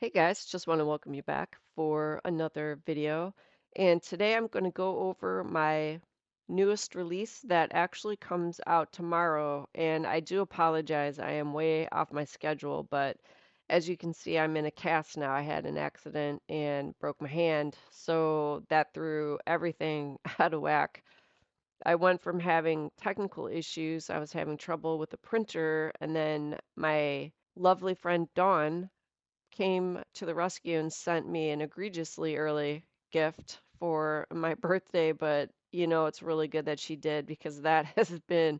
Hey guys, just want to welcome you back for another video. And today I'm going to go over my newest release that actually comes out tomorrow. And I do apologize, I am way off my schedule, but as you can see, I'm in a cast now. I had an accident and broke my hand, so that threw everything out of whack. I went from having technical issues, I was having trouble with the printer, and then my lovely friend Dawn came to the rescue and sent me an egregiously early gift for my birthday, but it's really good that she did because that has been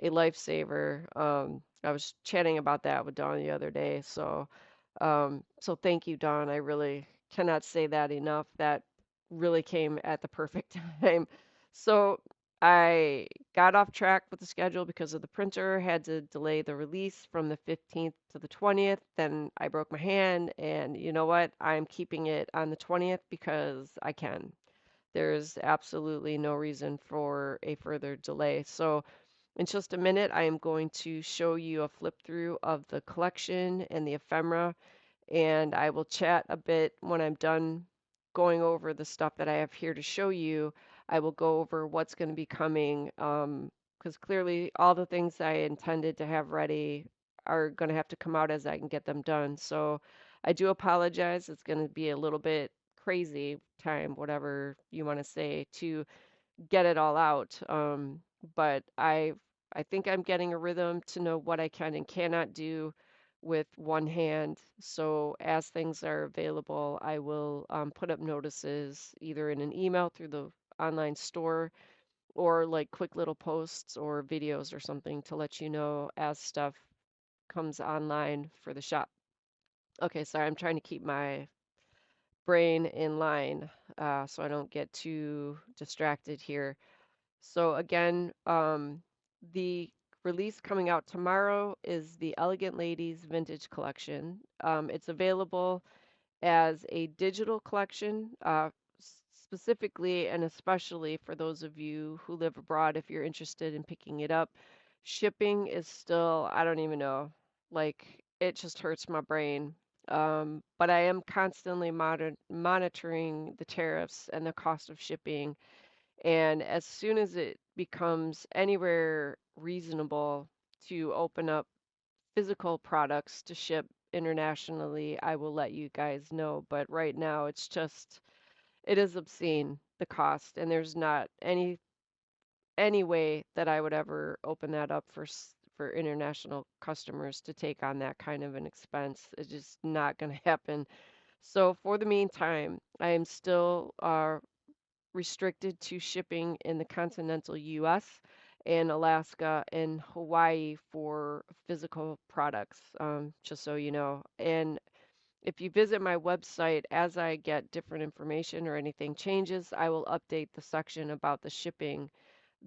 a lifesaver. I was chatting about that with Dawn the other day, so thank you, Dawn. I really cannot say that enough. That really came at the perfect time. So I got off track with the schedule because of the printer, had to delay the release from the 15th to the 20th. Then I broke my hand, and you know what? I'm keeping it on the 20th because I can. There's absolutely no reason for a further delay. So in just a minute, I am going to show you a flip through of the collection and the ephemera, and I will chat a bit when I'm done going over the stuff that I have here to show you. I will go over what's going to be coming, because clearly all the things I intended to have ready are going to have to come out as I can get them done. So I do apologize. It's going to be a little bit crazy time, whatever you want to say, to get it all out. But I think I'm getting a rhythm to know what I can and cannot do with one hand. So as things are available, I will put up notices either in an email through the online store or like quick little posts or videos or something to let you know as stuff comes online for the shop. Okay, sorry, I'm trying to keep my brain in line so I don't get too distracted here. So again, the release coming out tomorrow is the Elegant Ladies Vintage Collection. It's available as a digital collection, specifically and especially for those of you who live abroad, if you're interested in picking it up. Shipping is still, I don't even know, like it just hurts my brain. But I am constantly monitoring the tariffs and the cost of shipping, and as soon as it becomes anywhere reasonable to open up physical products to ship internationally, I will let you guys know. But right now, it is obscene, the cost, and there's not any way that I would ever open that up for international customers to take on that kind of an expense. It's just not going to happen. So for the meantime, I am still restricted to shipping in the continental US and Alaska and Hawaii for physical products, just so you know. And if you visit my website, as I get different information or anything changes, I will update the section about the shipping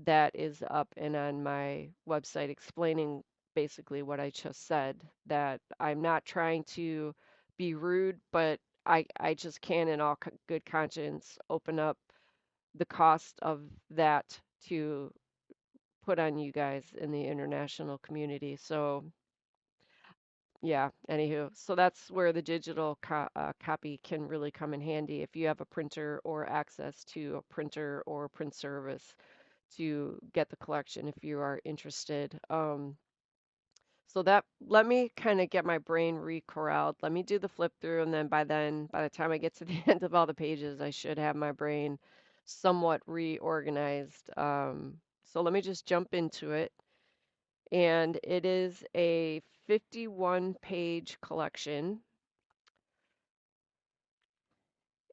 that is up and on my website explaining basically what I just said, that I'm not trying to be rude, but I just can in all good conscience open up the cost of that to put on you guys in the international community. So, yeah, anywho, so that's where the digital copy can really come in handy if you have a printer or access to a printer or print service to get the collection if you are interested. So that let me kind of get my brain recorralled. Let me do the flip through, and then, by the time I get to the end of all the pages, I should have my brain somewhat reorganized. So let me just jump into it. And it is a 51-page collection.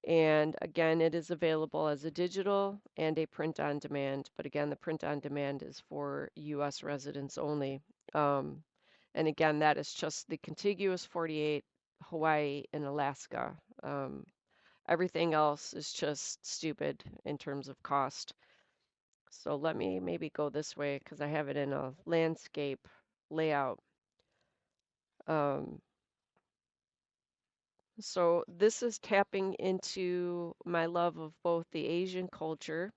And again, it is available as a digital and a print on demand. But again, the print on demand is for US residents only. Um, and again, that is just the contiguous 48, Hawaii, and Alaska. Everything else is just stupid in terms of cost. So let me maybe go this way because I have it in a landscape layout. Um, so this is tapping into my love of both the Asian culture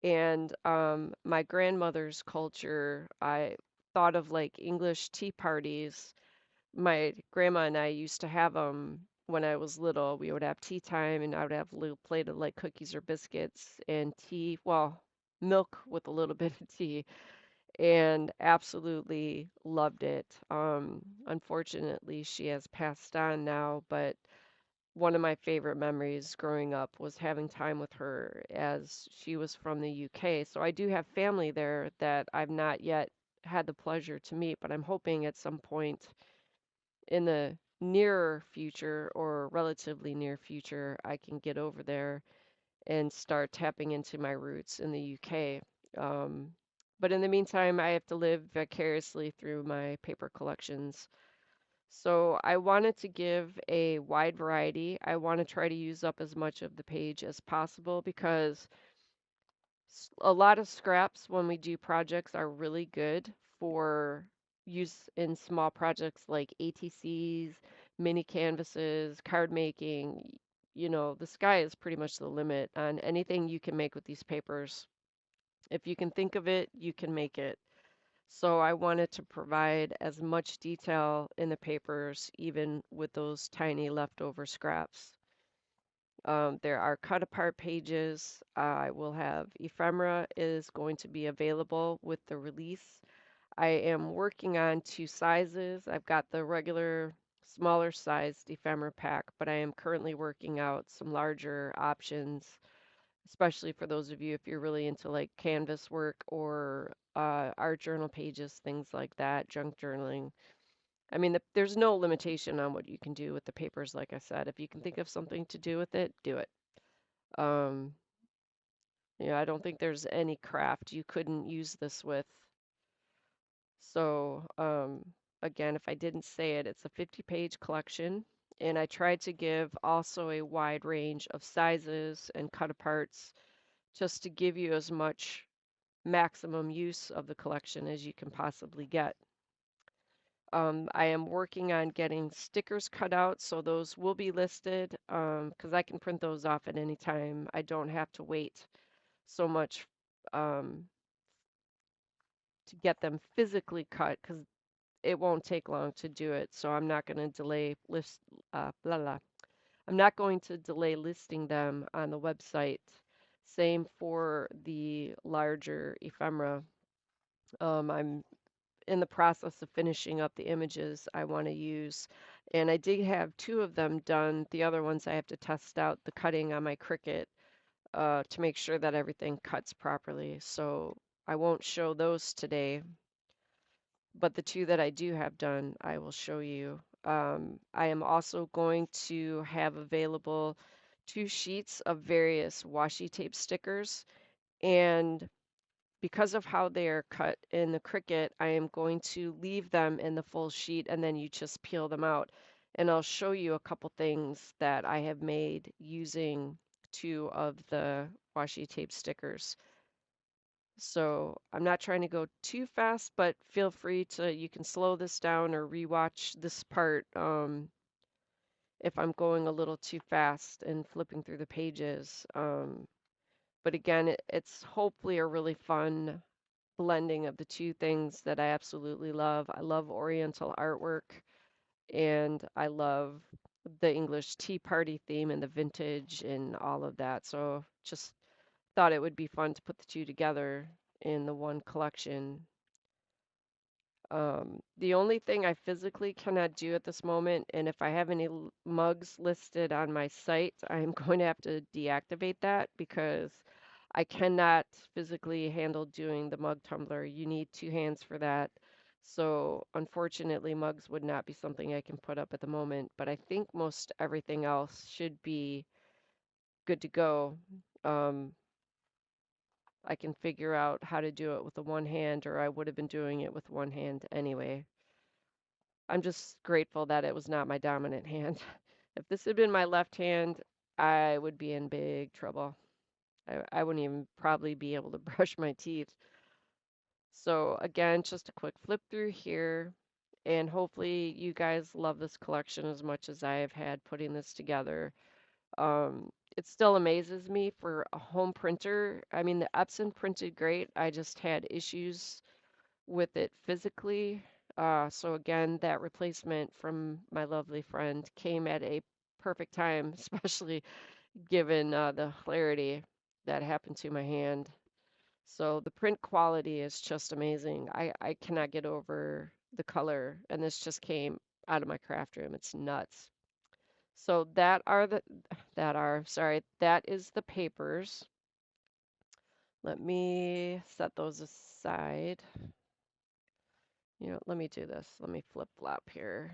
and my grandmother's culture. I thought of like English tea parties. My grandma and I used to have them when I was little, we would have tea time and I would have a little plate of like cookies or biscuits and tea, well, milk with a little bit of tea, and absolutely loved it. Unfortunately, she has passed on now, but one of my favorite memories growing up was having time with her as she was from the UK. So I do have family there that I've not yet had the pleasure to meet, but I'm hoping at some point in the nearer future or relatively near future, I can get over there and start tapping into my roots in the UK. Um, but in the meantime, I have to live vicariously through my paper collections. So I wanted to give a wide variety. I want to try to use up as much of the page as possible because a lot of scraps when we do projects are really good for use in small projects like ATCs, mini canvases, card making. You know, the sky is pretty much the limit on anything you can make with these papers. If you can think of it, you can make it. So I wanted to provide as much detail in the papers, even with those tiny leftover scraps. There are cut apart pages. I will have ephemera is going to be available with the release. I am working on two sizes. I've got the regular smaller sized ephemera pack, but I am currently working out some larger options, especially for those of you if you're really into like canvas work or art journal pages, things like that, junk journaling. I mean, there's no limitation on what you can do with the papers, like I said. If you can think of something to do with it, do it. Um, yeah, I don't think there's any craft you couldn't use this with. So, again, if I didn't say it, it's a 50-page collection, and I tried to give also a wide range of sizes and cut aparts just to give you as much maximum use of the collection as you can possibly get. I am working on getting stickers cut out, so those will be listed because I can print those off at any time. I don't have to wait so much um, to get them physically cut because it won't take long to do it. So I'm not going to delay blah, blah. I'm not going to delay listing them on the website. Same for the larger ephemera. I'm in the process of finishing up the images I want to use. And I did have two of them done. The other ones I have to test out the cutting on my Cricut to make sure that everything cuts properly. So I won't show those today, but the two that I do have done, I will show you. I am also going to have available two sheets of various washi tape stickers. And because of how they are cut in the Cricut, I am going to leave them in the full sheet and then you just peel them out. And I'll show you a couple things that I have made using two of the washi tape stickers. So I'm not trying to go too fast, but feel free to, you can slow this down or rewatch this part if I'm going a little too fast and flipping through the pages. But again, it's hopefully a really fun blending of the two things that I absolutely love. I love Oriental artwork and I love the English Tea Party theme and the vintage and all of that. So just thought it would be fun to put the two together in the one collection. The only thing I physically cannot do at this moment, and if I have any mugs listed on my site, I am going to have to deactivate that because I cannot physically handle doing the mug tumbler. You need two hands for that. So unfortunately, mugs would not be something I can put up at the moment, but I think most everything else should be good to go. Um, I can figure out how to do it with the one hand, or I would have been doing it with one hand anyway. I'm just grateful that it was not my dominant hand. If this had been my left hand, I would be in big trouble. I wouldn't even probably be able to brush my teeth. So again, just a quick flip through here, and hopefully you guys love this collection as much as I have had putting this together. It still amazes me for a home printer. I mean, the Epson printed great. I just had issues with it physically. So again, that replacement from my lovely friend came at a perfect time, especially given the clarity that happened to my hand. So the print quality is just amazing. I cannot get over the color, and this just came out of my craft room. It's nuts. So that is the papers. Let me set those aside. You know, let me do this. Let me flip flop here.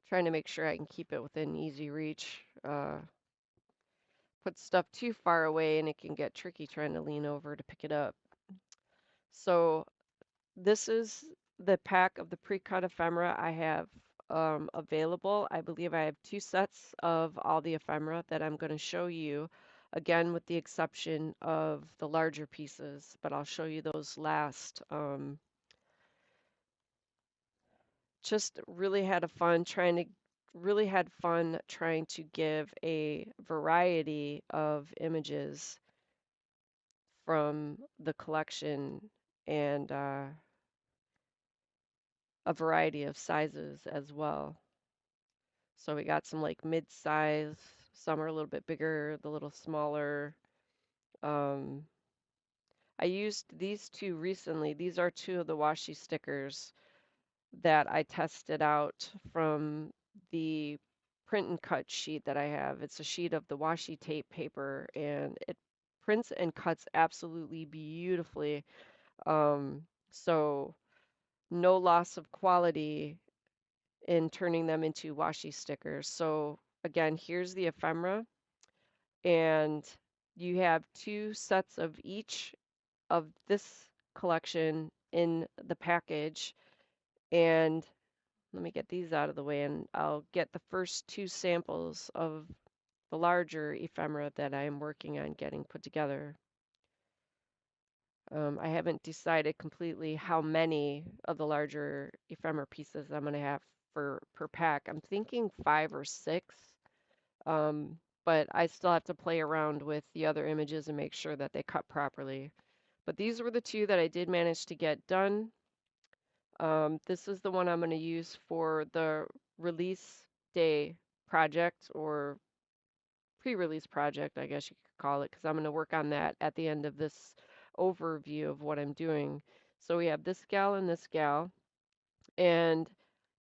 Trying to make sure I can keep it within easy reach. Put stuff too far away and it can get tricky trying to lean over to pick it up. So this is the pack of the pre-cut ephemera I have available. I believe I have two sets of all the ephemera that I'm going to show you, again with the exception of the larger pieces, but I'll show you those last. Just really had fun trying to give a variety of images from the collection and a variety of sizes as well. So we got some like mid-size, some are a little bit bigger, the little smaller. Um, I used these two recently. These are two of the washi stickers that I tested out from the print and cut sheet that I have. It's a sheet of the washi tape paper and it prints and cuts absolutely beautifully. So no loss of quality in turning them into washi stickers. So again, here's the ephemera, and you have two sets of each of this collection in the package. And let me get these out of the way, and I'll get the first two samples of the larger ephemera that I am working on getting put together. I haven't decided completely how many of the larger ephemera pieces I'm going to have for per pack. I'm thinking 5 or 6, but I still have to play around with the other images and make sure that they cut properly. But these were the two that I did manage to get done. This is the one I'm going to use for the release day project or pre-release project, I guess you could call it, because I'm going to work on that at the end of this overview of what I'm doing. So we have this gal and this gal, and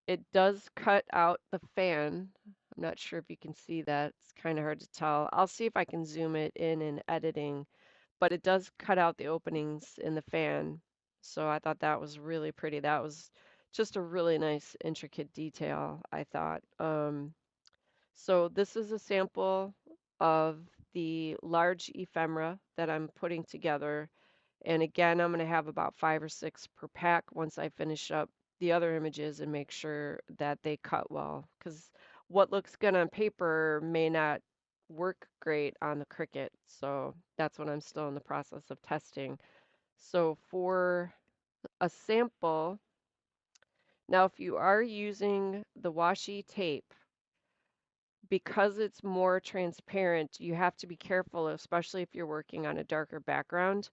it does cut out the fan. I'm not sure if you can see that. It's kind of hard to tell. I'll see if I can zoom it in editing, but it does cut out the openings in the fan. So I thought that was really pretty. That was just a really nice intricate detail, I thought. So this is a sample of the large ephemera that I'm putting together. And again, I'm going to have about 5 or 6 per pack once I finish up the other images and make sure that they cut well. Because what looks good on paper may not work great on the Cricut. So that's what I'm still in the process of testing. So for a sample, now if you are using the washi tape, because it's more transparent, you have to be careful, especially if you're working on a darker background.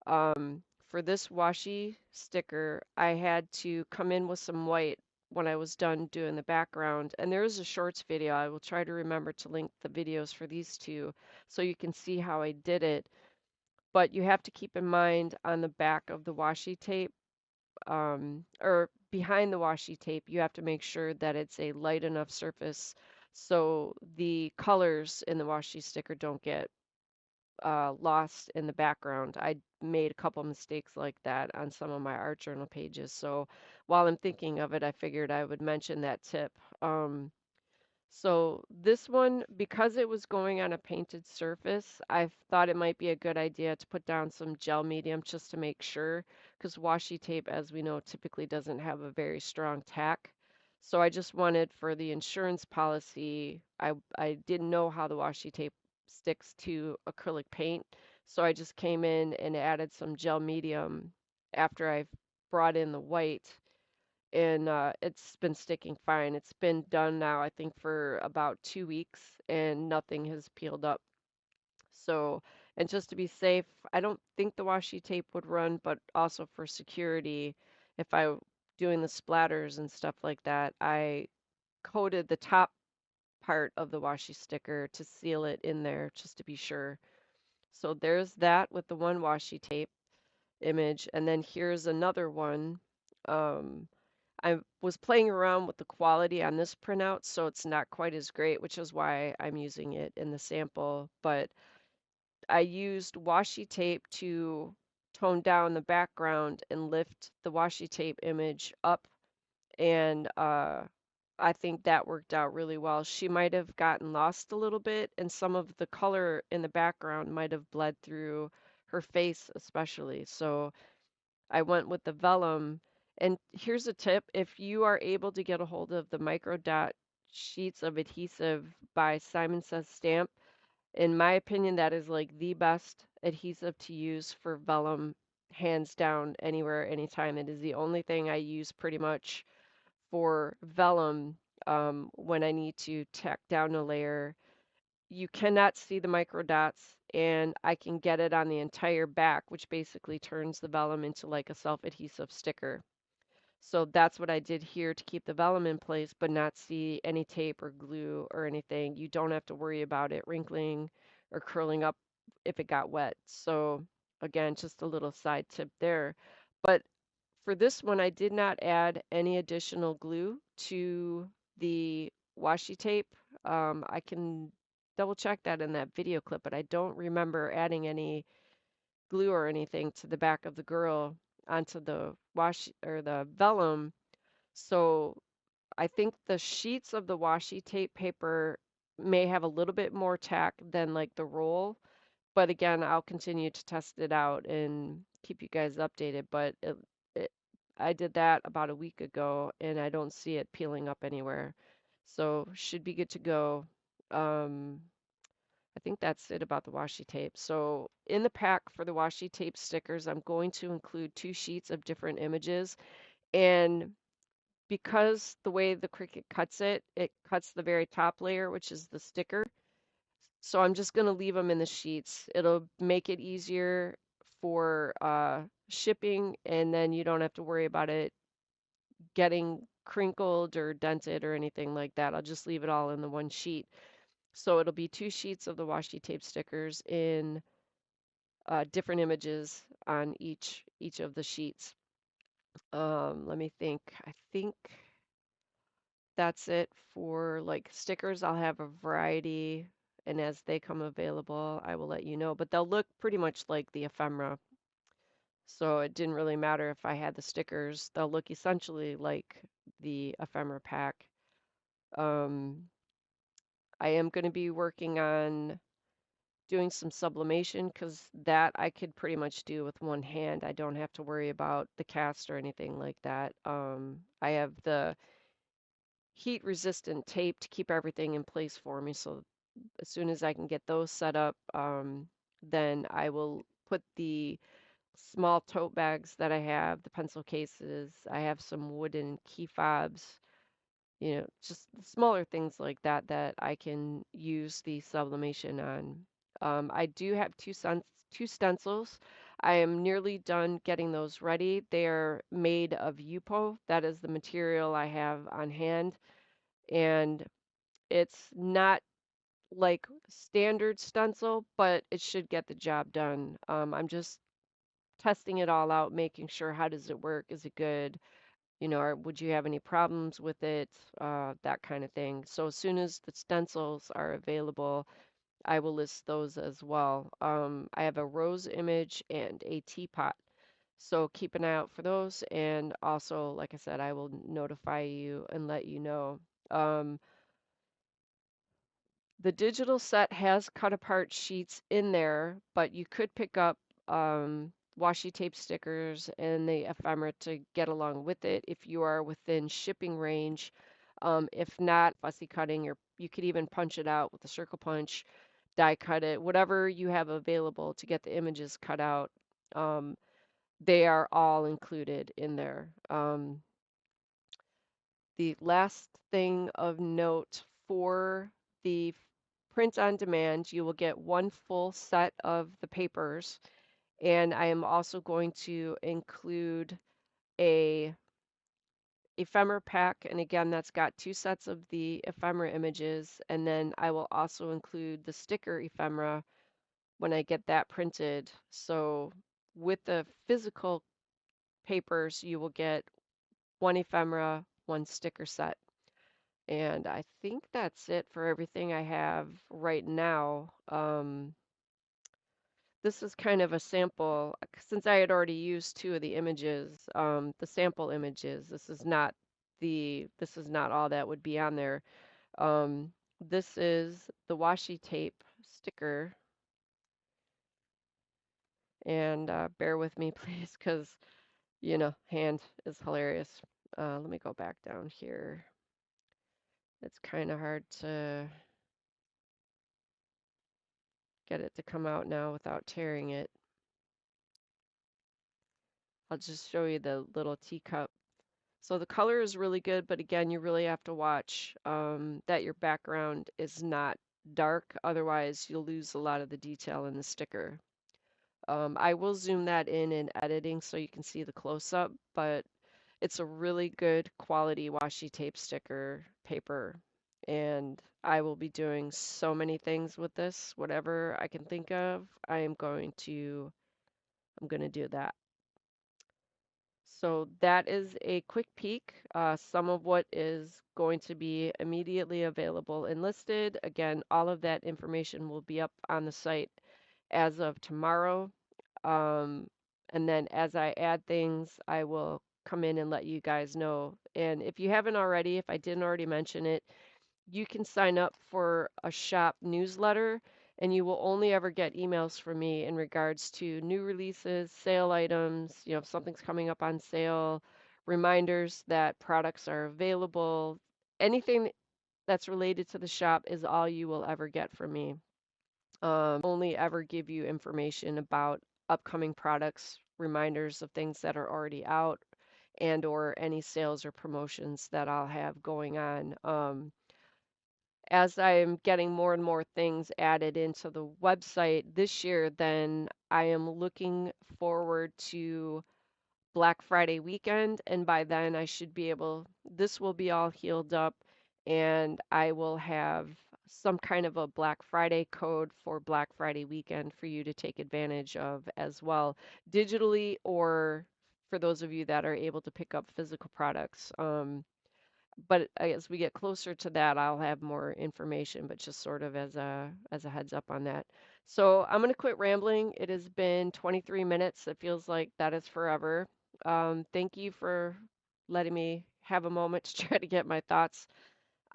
For this washi sticker, I had to come in with some white when I was done doing the background. And there is a shorts video. I will try to remember to link the videos for these two so you can see how I did it. But you have to keep in mind on the back of the washi tape, or behind the washi tape, you have to make sure that it's a light enough surface so the colors in the washi sticker don't get lost in the background. I made a couple mistakes like that on some of my art journal pages. So while I'm thinking of it, I figured I would mention that tip. So this one, because it was going on a painted surface, I thought it might be a good idea to put down some gel medium just to make sure, because washi tape, as we know, typically doesn't have a very strong tack. So I just wanted for the insurance policy, I didn't know how the washi tape sticks to acrylic paint. So I just came in and added some gel medium after I brought in the white, and it's been sticking fine. It's been done now, I think, for about 2 weeks, and nothing has peeled up. So, and just to be safe, I don't think the washi tape would run, but also for security, if I doing the splatters and stuff like that, I coated the top part of the washi sticker to seal it in there just to be sure. So there's that with the one washi tape image. And then here's another one. Um, I was playing around with the quality on this printout, so it's not quite as great, which is why I'm using it in the sample. But I used washi tape to tone down the background and lift the washi tape image up, and I think that worked out really well. She might have gotten lost a little bit, and some of the color in the background might have bled through her face, especially. So I went with the vellum. And here's a tip, if you are able to get a hold of the micro dot sheets of adhesive by Simon Says Stamp, in my opinion, that is like the best adhesive to use for vellum, hands down, anywhere, anytime. It is the only thing I use pretty much for vellum when I need to tack down a layer. You cannot see the micro dots, and I can get it on the entire back, which basically turns the vellum into like a self-adhesive sticker. So that's what I did here to keep the vellum in place, but not see any tape or glue or anything. You don't have to worry about it wrinkling or curling up if it got wet. So again, just a little side tip there. But for this one, I did not add any additional glue to the washi tape. I can double check that in that video clip, but I don't remember adding any glue or anything to the back of the girl onto the washi or the vellum. So I think the sheets of the washi tape paper may have a little bit more tack than like the roll, but again, I'll continue to test it out and keep you guys updated. But it, I did that about a week ago and I don't see it peeling up anywhere. So should be good to go. Um, I think that's it about the washi tape. So in the pack for the washi tape stickers, I'm going to include 2 sheets of different images. And because the way the Cricut cuts it, it cuts the very top layer, which is the sticker. So I'm just going to leave them in the sheets. It'll make it easier for shipping, and then you don't have to worry about it getting crinkled or dented or anything like that. I'll just leave it all in the one sheet. So it'll be 2 sheets of the washi tape stickers in different images on each of the sheets. Let me think. I think that's it for like stickers. I'll have a variety, and as they come available, I will let you know. But they'll look pretty much like the ephemera. So it didn't really matter if I had the stickers. They'll look essentially like the ephemera pack. Um, I am going to be working on doing some sublimation because that I could pretty much do with one hand. I don't have to worry about the cast or anything like that. I have the heat resistant tape to keep everything in place for me. So as soon as I can get those set up, then I will put the small tote bags that I have, the pencil cases. I have some wooden key fobs, just smaller things like that that I can use the sublimation on. I do have two stencils. I am nearly done getting those ready. They're made of Yupo. That is the material I have on hand, and it's not like standard stencil, but it should get the job done. I'm just testing it all out, making sure how does it work? Is it good? Or would you have any problems with it? That kind of thing. So as soon as the stencils are available, I will list those as well. I have a rose image and a teapot. So keep an eye out for those. And also, like I said, I will notify you and let you know. Um, The digital set has cut apart sheets in there, but you could pick up washi tape stickers and the ephemera to get along with it if you are within shipping range. If not, fussy cutting, or you could even punch it out with a circle punch, die cut it, whatever you have available to get the images cut out. Um, they are all included in there. The last thing of note for the print on demand, you will get one full set of the papers, and I am also going to include a ephemera pack, and again, that's got 2 sets of the ephemera images, and then I will also include the sticker ephemera when I get that printed. So with the physical papers, you will get 1 ephemera, 1 sticker set. And I think that's it for everything I have right now. This is kind of a sample, since I had already used 2 of the images, the sample images. This is not all that would be on there. Um, this is the washi tape sticker, and bear with me, please, because hand is hilarious. Let me go back down here. It's kind of hard to get it to come out now without tearing it. I'll just show you the little teacup. So the color is really good, but again, you really have to watch that your background is not dark. Otherwise, you'll lose a lot of the detail in the sticker. I will zoom that in editing so you can see the close-up, but it's a really good quality washi tape sticker paper. And I will be doing so many things with this. Whatever I can think of, I'm going to do that. So that is a quick peek. Some of what is going to be immediately available and listed. Again, all of that information will be up on the site as of tomorrow. Um, and then as I add things, I will come in and let you guys know. And if you haven't already, if I didn't already mention it, you can sign up for a shop newsletter, and you will only ever get emails from me in regards to new releases, sale items, if something's coming up on sale, reminders that products are available. Anything that's related to the shop is all you will ever get from me. Only ever give you information about upcoming products, reminders of things that are already out, and or any sales or promotions that I'll have going on. As I'm getting more and more things added into the website this year, then I am looking forward to Black Friday weekend. And by then, this will be all healed up, and I will have some kind of a Black Friday code for Black Friday weekend for you to take advantage of as well, digitally, or for those of you that are able to pick up physical products. But as we get closer to that, I'll have more information, but just sort of as a heads up on that. So I'm going to quit rambling. It has been 23 minutes. It feels like that is forever. Thank you for letting me have a moment to try to get my thoughts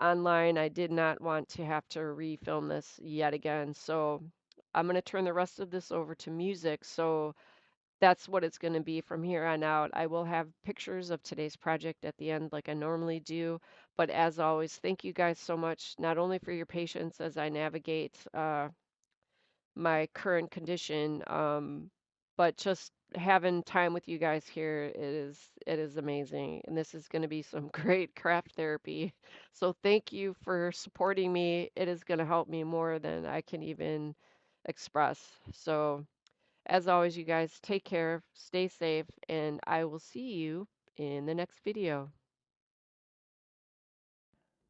online. I did not want to have to refilm this yet again. So I'm going to turn the rest of this over to music. So that's what it's going to be from here on out. I will have pictures of today's project at the end like I normally do. But as always, thank you guys so much, not only for your patience as I navigate my current condition, but just having time with you guys here it is amazing. And this is going to be some great craft therapy. So thank you for supporting me. It is going to help me more than I can even express. So as always, you guys take care, stay safe, and I will see you in the next video.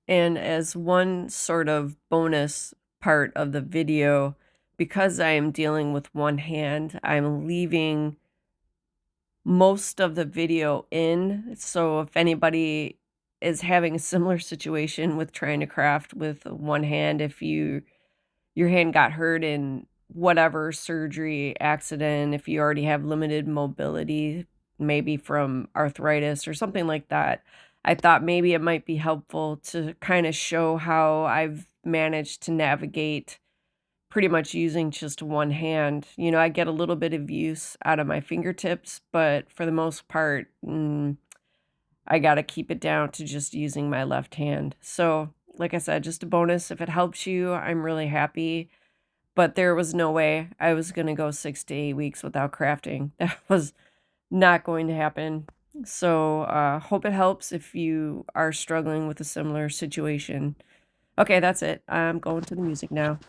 And as one sort of bonus part of the video, because I am dealing with one hand, I'm leaving most of the video in. So if anybody is having a similar situation with trying to craft with one hand, if your hand got hurt in whatever surgery, accident, if you already have limited mobility, maybe from arthritis or something like that, I thought maybe it might be helpful to kind of show how I've managed to navigate pretty much using just one hand. I get a little bit of use out of my fingertips, but for the most part, I got to keep it down to just using my left hand. So, like I said, just a bonus. If it helps you, I'm really happy. But there was no way I was going to go 6 to 8 weeks without crafting. That was not going to happen. So, hope it helps if you are struggling with a similar situation. Okay, that's it. I'm going to the music now.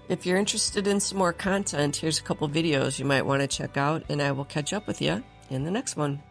If you're interested in some more content, here's a couple videos you might want to check out, and I will catch up with you in the next one.